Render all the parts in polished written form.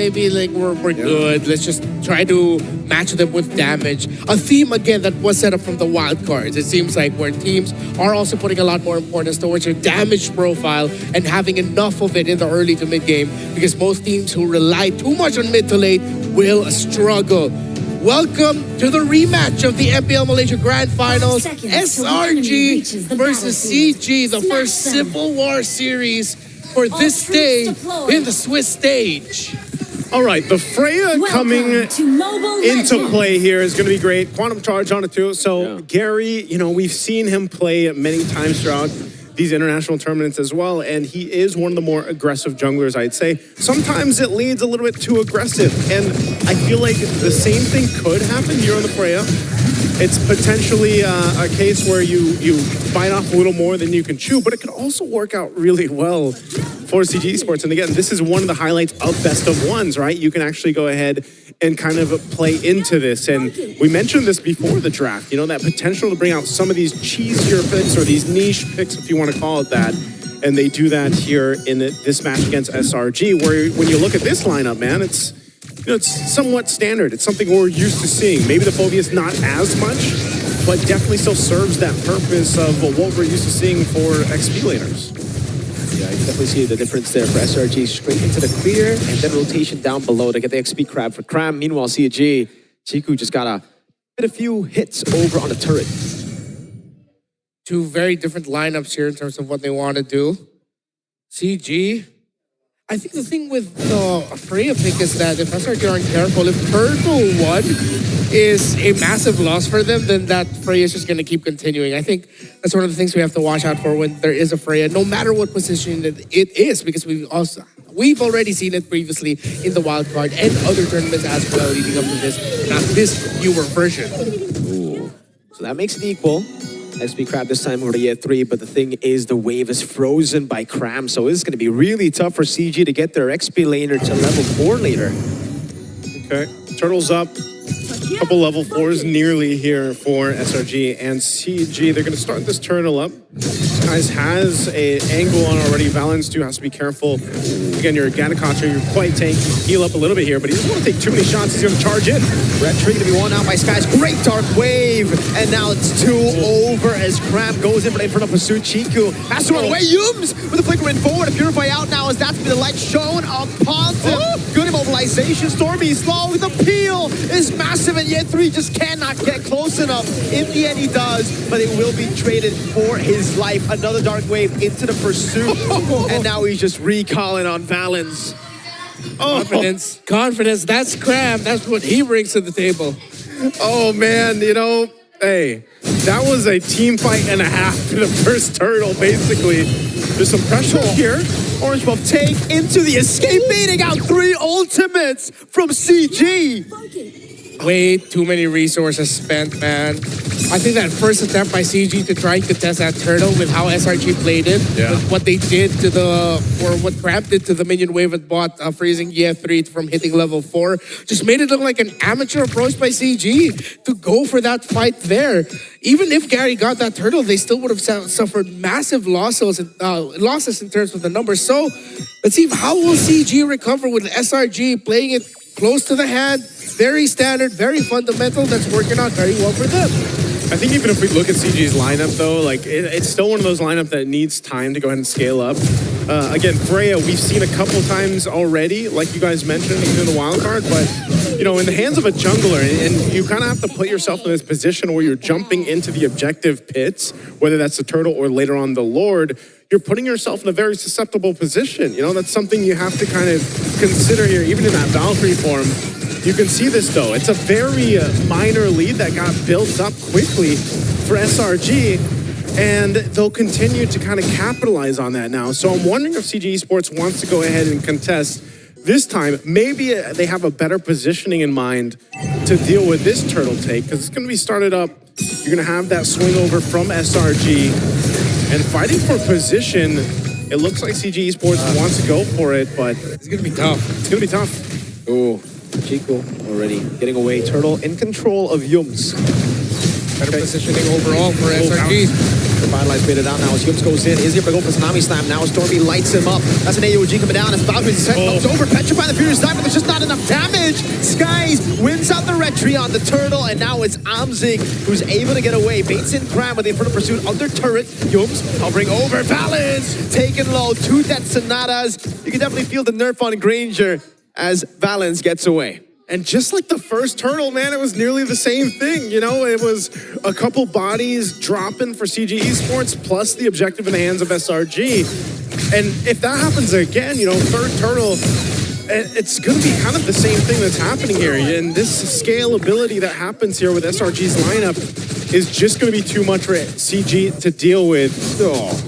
maybe like we're good. Let's just try to match them with damage. A theme again that was set up from the wild cards. It seems like where teams are also putting a lot more importance towards your damage profile and having enough of it in the early to mid game, because most teams who rely too much on mid to late will struggle. Welcome to the rematch of the MPL Malaysia Grand Finals. SRG versus CG, the first Civil War series for this day in the Swiss stage. All right, the Freya coming into play here is going to be great. Quantum Charge on it too. So Gary, you know, we've seen him play many times throughout these international tournaments as well, and he is one of the more aggressive junglers, I'd say. Sometimes it leads a little bit too aggressive, and I feel like the same thing could happen here on the Freya. It's potentially a case where you bite off a little more than you can chew, but it could also work out really well for CG Esports. And again, this is one of the highlights of best of ones, right? You can actually go ahead and kind of play into this. And we mentioned this before the draft, you know, that potential to bring out some of these cheesier picks or these niche picks, if you want to call it that. And they do that here in this match against SRG, where when you look at this lineup, man, it's, you know, it's somewhat standard. It's something we're used to seeing. Maybe the phobia is not as much, but definitely still serves that purpose of what we're used to seeing for XP laners. Yeah, you can definitely see the difference there for SRG. Straight into the clear, and then rotation down below to get the XP crab for Cram. Meanwhile, CG, Chiku just got a few hits over on the turret. Two very different lineups here in terms of what they want to do. CG, I think the thing with the Freya pick is that if SRG aren't careful, if Turtle 1 is a massive loss for them, then that Freya is just going to keep continuing. I think that's one of the things we have to watch out for when there is a Freya, no matter what position it is, because we've already seen it previously in the wild card and other tournaments as well leading up to this, not this newer version. Ooh. So that makes it equal. XP Crab this time over to year 3, but the thing is the wave is frozen by Cram, so it's going to be really tough for CG to get their XP laner to level 4 later. Okay, Turtle's up. A couple level 4s nearly here for SRG and CG. They're going to start this turtle up. This guy has an angle on already. Valens too has to be careful. Again, you're a Gatakacha, you're quite tanky. Heal up a little bit here, but he doesn't want to take too many shots. He's going to charge in. Red Tree to be won out by Skies. Great Dark Wave. And now it's 2 over as Cram goes in front of Pursuit. Chiku has to run away. Yums with the flicker in forward. A Purify out now as that's been the light shown upon him. Good immobilization. Stormy slow. The peel is massive, and yet 3 just cannot get close enough. In the end, he does, but it will be traded for his life. Another Dark Wave into the Pursuit. And now he's just recalling on Valens. Confidence, that's Cram. That's what he brings to the table. Oh man, you know, hey, that was a team fight and a half for the first turtle, basically. There's some pressure here. Orange Buff take into the escape, baiting out 3 ultimates from CG. Way too many resources spent, man. I think that first attempt by CG to try and contest that turtle with how SRG played it, with what they did to what Cram did to the minion wave at bot, freezing EF3 from hitting level 4, just made it look like an amateur approach by CG to go for that fight there. Even if Gary got that turtle, they still would have suffered massive losses in terms of the numbers. So let's see, how will CG recover with SRG playing it close to the hand? Very standard, very fundamental. That's working out very well for them. I think even if we look at CG's lineup, though, like it's still one of those lineups that needs time to go ahead and scale up. Again, Freya, we've seen a couple times already, like you guys mentioned, even in the wild card. But you know, in the hands of a jungler, and you kind of have to put yourself in this position where you're jumping into the objective pits, whether that's the turtle or later on the Lord. You're putting yourself in a very susceptible position. You know, that's something you have to kind of consider here, even in that Valkyrie form. You can see this, though. It's a very minor lead that got built up quickly for SRG, and they'll continue to kind of capitalize on that now. So I'm wondering if CG Esports wants to go ahead and contest this time. Maybe they have a better positioning in mind to deal with this turtle take, because it's going to be started up. You're going to have that swing over from SRG, and fighting for position. It looks like CG Esports wants to go for it, but it's going to be tough. It's going to be tough. Oh. Chico already getting away. Turtle in control of Yums. Better positioning overall for SRG. Vitalize made it out now as Yums goes in. Is he able to go for Tsunami Slam? Now Stormy lights him up. That's an AOG coming down as Valkyrie's set comes over. Petrify the Furious Dive, but there's just not enough damage. Skies wins out the retry on the Turtle, and now it's Amzik who's able to get away. Baits in Cram with the Inferno Pursuit under turret. Yums hovering over. Valens taken low. 2 Death Sonatas. You can definitely feel the nerf on Granger as Valens gets away. And just like the first Turtle, man, it was nearly the same thing. You know, it was a couple bodies dropping for CG Esports plus the objective in the hands of SRG. And if that happens again, you know, third Turtle, it's going to be kind of the same thing that's happening here. And this scalability that happens here with SRG's lineup is just going to be too much for CG to deal with.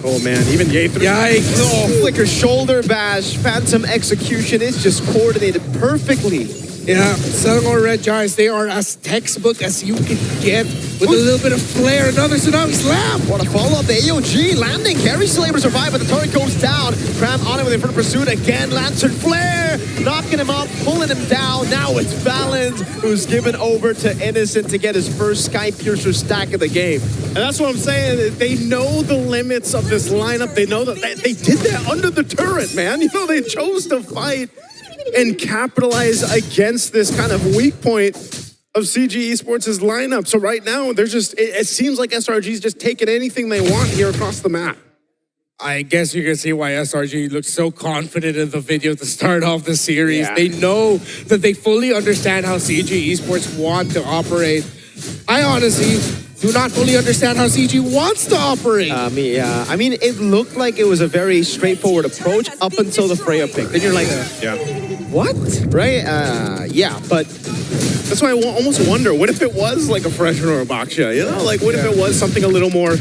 Oh man, even Yikes. Oh, Flicker shoulder bash, Phantom execution is just coordinated perfectly. Yeah, Selangor Red Giants, they are as textbook as you can get with a little bit of flair. Another Tsunami Slam. What a follow-up. The AOG landing. Carry still able to survive, but the turret goes down. Cram on it with Inferno Pursuit. Again, Lantern Flare. Knocking him up, pulling him down. Now it's Valens who's given over to Innocent to get his first Sky Piercer stack of the game. And that's what I'm saying. They know the limits of this lineup. They know that they did that under the turret, man. You know, they chose to fight and capitalize against this kind of weak point of CG Esports' lineup. So right now, they're just, it seems like SRG's just taking anything they want here across the map. I guess you can see why SRG looks so confident in the video to start off the series. Yeah. They know that they fully understand how CG Esports want to operate. I honestly do not fully understand how CG wants to operate. I mean, it looked like it was a very straightforward approach up until the Freya pick. Then you're like, what? Right? Yeah, but that's why I almost wonder, what if it was like a Freshen or a Baksha? You know, like what if it was something a little more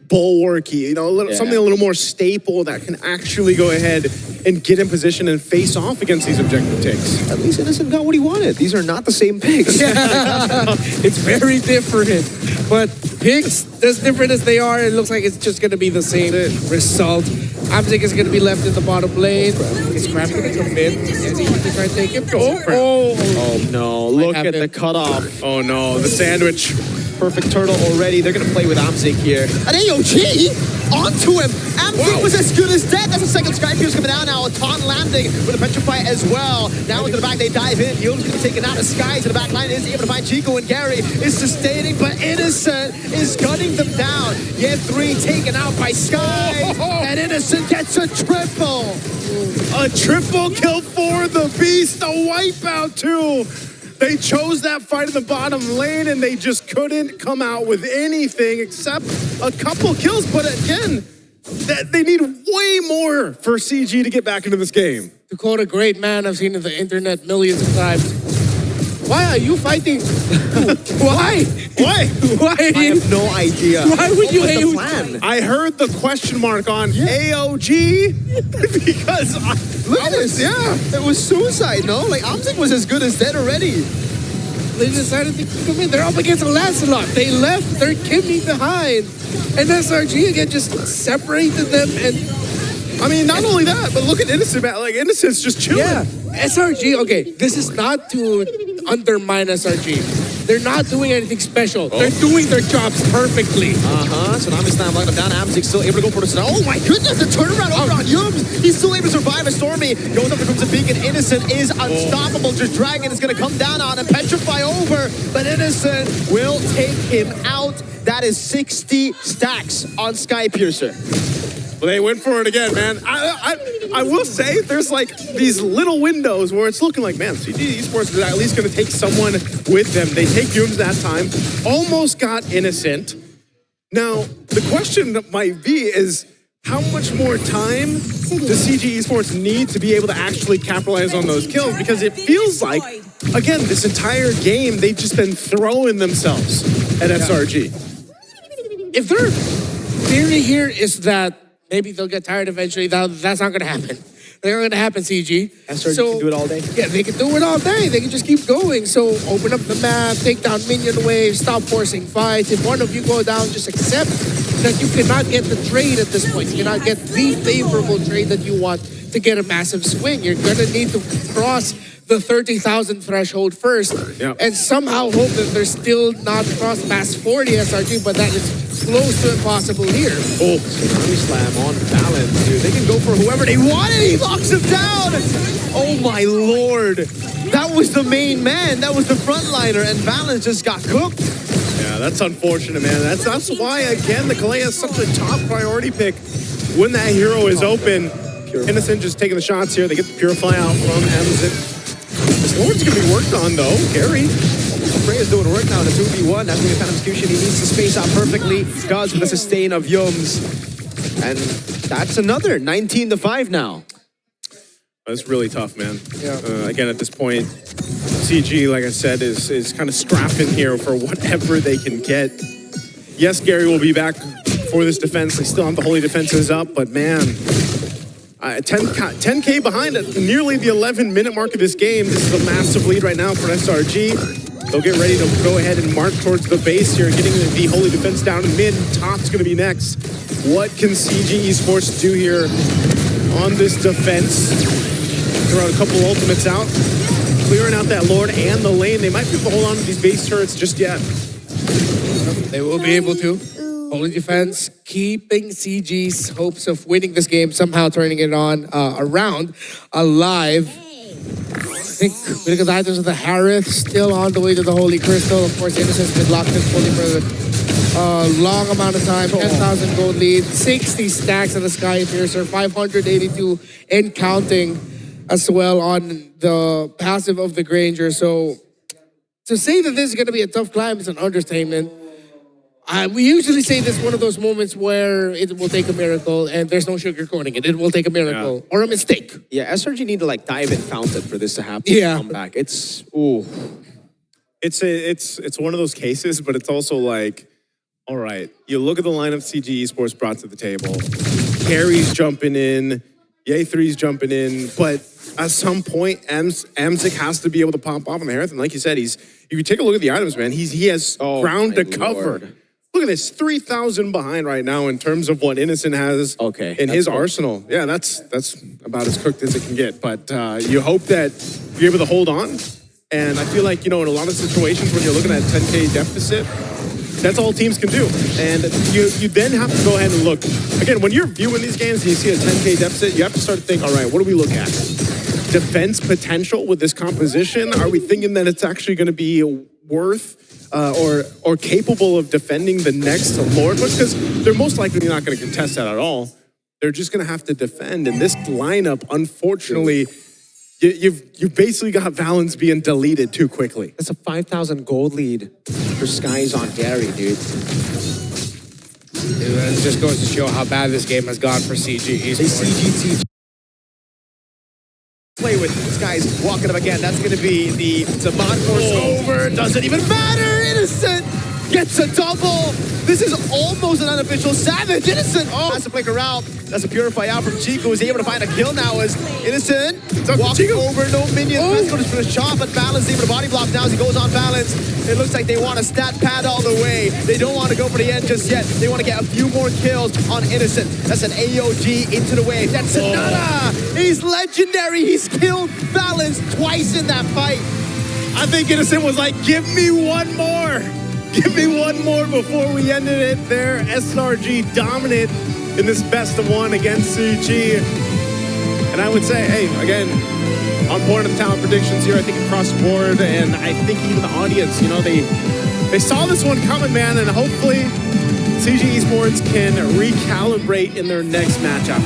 bulwarky, you know, something a little more staple that can actually go ahead and get in position and face off against these objective takes. At least Innocent got what he wanted. These are not the same picks. It's very different. But picks, as different as they are, it looks like it's just going to be the same result. Amzik is going to be left in the bottom lane. Is Crab going to come in? Is he going to try and take him? Oh no, look at the cutoff. Oh no, the sandwich. Perfect turtle already. They're going to play with Amzik here. An AOG onto him. Amzik was as good as dead. That's a second Sky Pierce coming down now. A taunt landing with a Petrify as well. Now into the back, they dive in. Yum's going to take it out of Sky to the back line. Is able to find Chico, and Gary is sustaining, but Innocent is gunning them down. Yet 3 taken out by Sky. And Innocent gets a triple. A triple kill for the Beast. A wipeout too. They chose that fight in the bottom lane, and they just couldn't come out with anything except a couple kills. But again, they need way more for CG to get back into this game. To quote a great man I've seen on the internet millions of times, why are you fighting? Why? Why? Why? I have no idea. Why would you What was the AOG? plan? I heard the question mark on AOG because Look at this. Yeah, it was suicide, no? Like, Amzik was as good as dead already. They decided to come in. They're up against a Lancelot. They left their Kimmy behind. And SRG again just separated them. And I mean, not only that, but look at Innocent, man. Like, Innocent's just chilling. yeah, SRG, okay, this is not to undermine SRG. They're not doing anything special. They're doing their jobs perfectly. Tsunami Slam locked him down. Amzik still able to go for the snow. Oh my goodness, the turnaround over on Yums. He's still able to survive a Stormy. Goes up the Crimson Beacon. Innocent is unstoppable. Just Dragon is going to come down on him. Petrify over. But Innocent will take him out. That is 60 stacks on Sky Piercer. Well, they went for it again, man. I will say there's like these little windows where it's looking like, man, CG Esports is at least going to take someone with them. They take Yums that time. Almost got Innocent. Now, the question that might be is, how much more time does CG Esports need to be able to actually capitalize on those kills? Because it feels like, again, this entire game, they've just been throwing themselves at SRG. If their theory here is that maybe they'll get tired eventually, that's not going to happen. They're not going to happen, CG. SRG can do it all day. Yeah, they can do it all day. They can just keep going. So open up the map, take down minion waves, stop forcing fights. If one of you go down, just accept that you cannot get the trade at this point. You cannot get the favorable trade that you want to get a massive swing. You're going to need to cross the 30,000 threshold first and somehow hope that they're still not crossed past 40 SRG, but that is close to impossible here. Oh, tsunami slam on balance, dude. They can go for whoever they want and he locks him down. Oh my lord. That was the main man. That was the frontliner and balance just got cooked. Yeah, that's unfortunate, man. That's why, again, the Kalea is such a top priority pick when that hero is open. Innocent just taking the shots here. They get the Purify out from Amazon. This Lord's going to be worked on, though. Gary. Freya's doing work now in a 2v1. That's going to be execution. He needs to space out perfectly. Does with the sustain of Yums. And that's another 19-5 now. That's really tough, man. Yeah. Again, at this point, CG, like I said, is kind of strapping here for whatever they can get. Yes, Gary will be back for this defense. They still have the holy defenses up, but man, 10K behind at nearly the 11-minute mark of this game. This is a massive lead right now for SRG. They'll get ready to go ahead and march towards the base here, getting the holy defense down in mid. Top's going to be next. What can CG Esports do here on this defense? Throw out a couple ultimates out, clearing out that Lord and the lane. They might be able to hold on to these base turrets just yet. They will be able to. Holy defense, keeping CG's hopes of winning this game, somehow turning it on around alive. I think because items of the Harith still on the way to the Holy Crystal. Of course, Innocent's been locked in fully for a long amount of time. 10,000 gold lead, 60 stacks on the Sky Piercer, 582 and counting as well on the passive of the Granger. So to say that this is going to be a tough climb is an understatement. We usually say this is one of those moments where it will take a miracle and there's no sugarcoating it. It will take a miracle or a mistake. Yeah, SRG need to like dive in fountain for this to happen. Yeah. Come back. It's, ooh. It's one of those cases, but it's also like, all right, you look at the lineup CG Esports brought to the table. Carrie's jumping in, Yay3's jumping in, but at some point, Amzik has to be able to pop off on the Harith. And like you said, if you take a look at the items, man, he has ground to cover. Lord. Look at this, 3,000 behind right now in terms of what Innocent has in his arsenal. Yeah, that's about as cooked as it can get. But you hope that you're able to hold on. And I feel like, in a lot of situations when you're looking at a 10K deficit, that's all teams can do. And you then have to go ahead and look. Again, when you're viewing these games and you see a 10K deficit, you have to start to think, all right, what do we look at? Defense potential with this composition? Are we thinking that it's actually going to be worth or capable of defending the next Lord? Because they're most likely not going to contest that at all. They're just going to have to defend. And this lineup, unfortunately, you've basically got Valens being deleted too quickly. That's a 5,000 gold lead for Skies on Gary, dude. It just goes to show how bad this game has gone for CG Esports. Play with this guy's walking up again. That's going to be the bot force over. Doesn't even matter. Innocent gets a double. This is almost an unofficial Savage. Innocent has to flick around. That's a Purify out from Chico, who's able to find a kill now as Innocent walks over, no minions. Let's go for the shot, but Balance able to body block now as he goes on Balance. It looks like they want a stat pad all the way. They don't want to go for the end just yet. They want to get a few more kills on Innocent. That's an AOG into the wave. That's Sonata. He's legendary. He's killed Balance twice in that fight. I think Innocent was like, give me one more. Give me one more before we ended it there. SRG dominant in this best of one against CG. And I would say, hey, again, on point of the talent predictions here, I think across the board, and I think even the audience, they saw this one coming, man, and hopefully CG Esports can recalibrate in their next matchup.